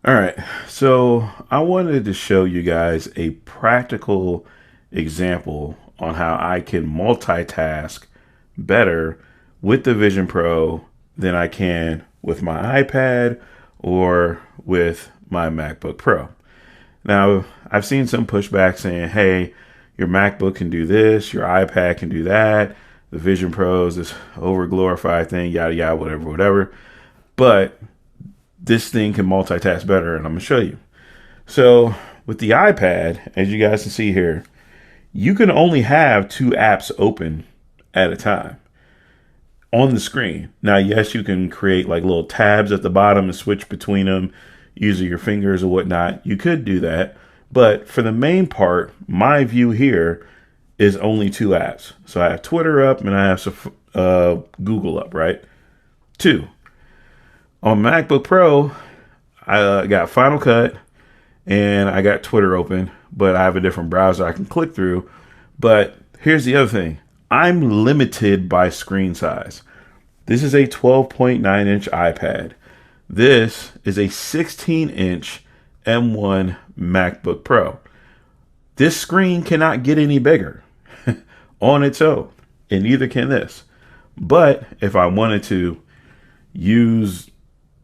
All right, so I wanted to show you guys a practical example on how I can multitask better with the Vision Pro than I can with my iPad or with my MacBook Pro. Now, I've seen some pushback saying, hey, your MacBook can do this, your iPad can do that, the Vision Pro is this over glorified thing, yada, yada, whatever, whatever. But this thing can multitask better, and I'm gonna show you. So with the iPad, as you guys can see here, you can only have two apps open at a time on the screen. Now, yes, you can create like little tabs at the bottom and switch between them using your fingers or whatnot. You could do that, but for the main part, my view here is only two apps. So I have Twitter up and I have Google up, right? Two. On MacBook Pro, I got Final Cut and I got Twitter open, but I have a different browser I can click through. But here's the other thing. I'm limited by screen size. This is a 12.9-inch iPad. This is a 16-inch M1 MacBook Pro. This screen cannot get any bigger on its own, and neither can this. But if I wanted to use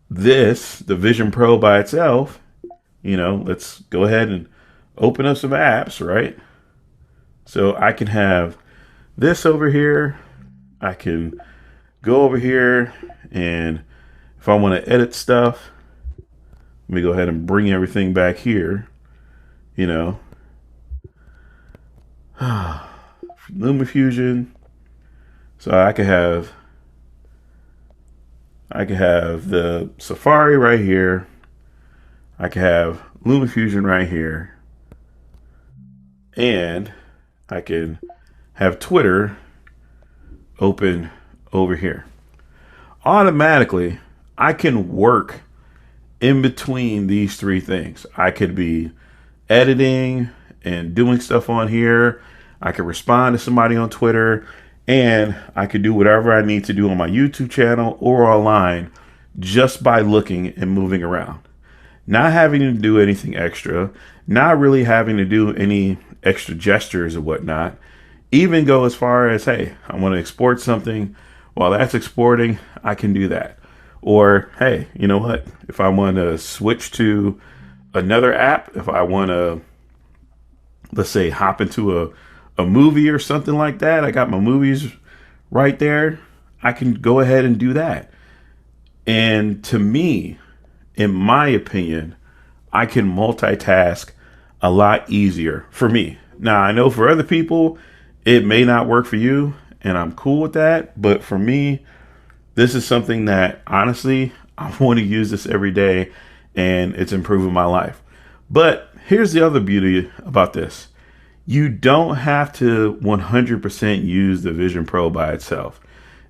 the Vision Pro by itself, let's go ahead and open up some apps, right? So I can have this over here. I can go over here, and if I want to edit stuff, let me go ahead and bring everything back here, LumaFusion. So I could have the Safari right here. I could have LumaFusion right here. And I can have Twitter open over here. Automatically, I can work in between these three things. I could be editing and doing stuff on here. I could respond to somebody on Twitter, and I could do whatever I need to do on my YouTube channel or online just by looking and moving around. Not having to do anything extra, not really having to do any extra gestures or whatnot. Even go as far as, hey, I want to export something. While that's exporting, I can do that. Or, hey, you know what? If I want to switch to another app, if I want to, let's say, hop into a movie or something like that, I got my movies right there. I can go ahead and do that. And to me, in my opinion, I can multitask a lot easier for me. Now, I know for other people, it may not work for you, and I'm cool with that. But for me, this is something that honestly, I want to use this every day, and it's improving my life. But here's the other beauty about this. You don't have to 100% use the Vision Pro by itself.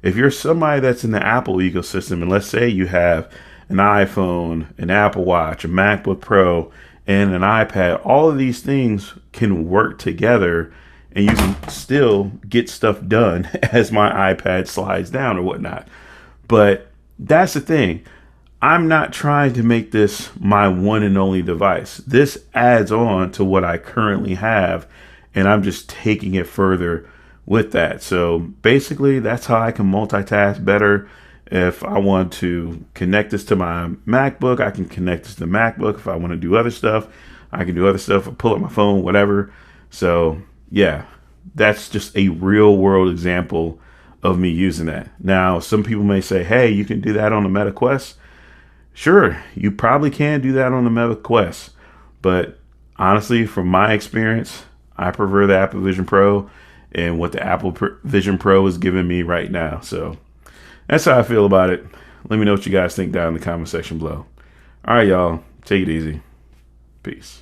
If you're somebody that's in the Apple ecosystem, and let's say you have an iPhone, an Apple Watch, a MacBook Pro, and an iPad, all of these things can work together and you can still get stuff done as my iPad slides down or whatnot. But that's the thing. I'm not trying to make this my one and only device. This adds on to what I currently have, and I'm just taking it further with that. So basically, that's how I can multitask better. If I want to connect this to my MacBook, I can connect this to the MacBook. If I want to do other stuff, I can do other stuff, or pull up my phone, whatever. So yeah, that's just a real world example of me using that. Now, some people may say, hey, you can do that on the Meta Quest. Sure, you probably can do that on the Meta Quest. But honestly, from my experience, I prefer the Apple Vision Pro and what the Apple Vision Pro is giving me right now. So that's how I feel about it. Let me know what you guys think down in the comment section below. All right, y'all. Take it easy. Peace.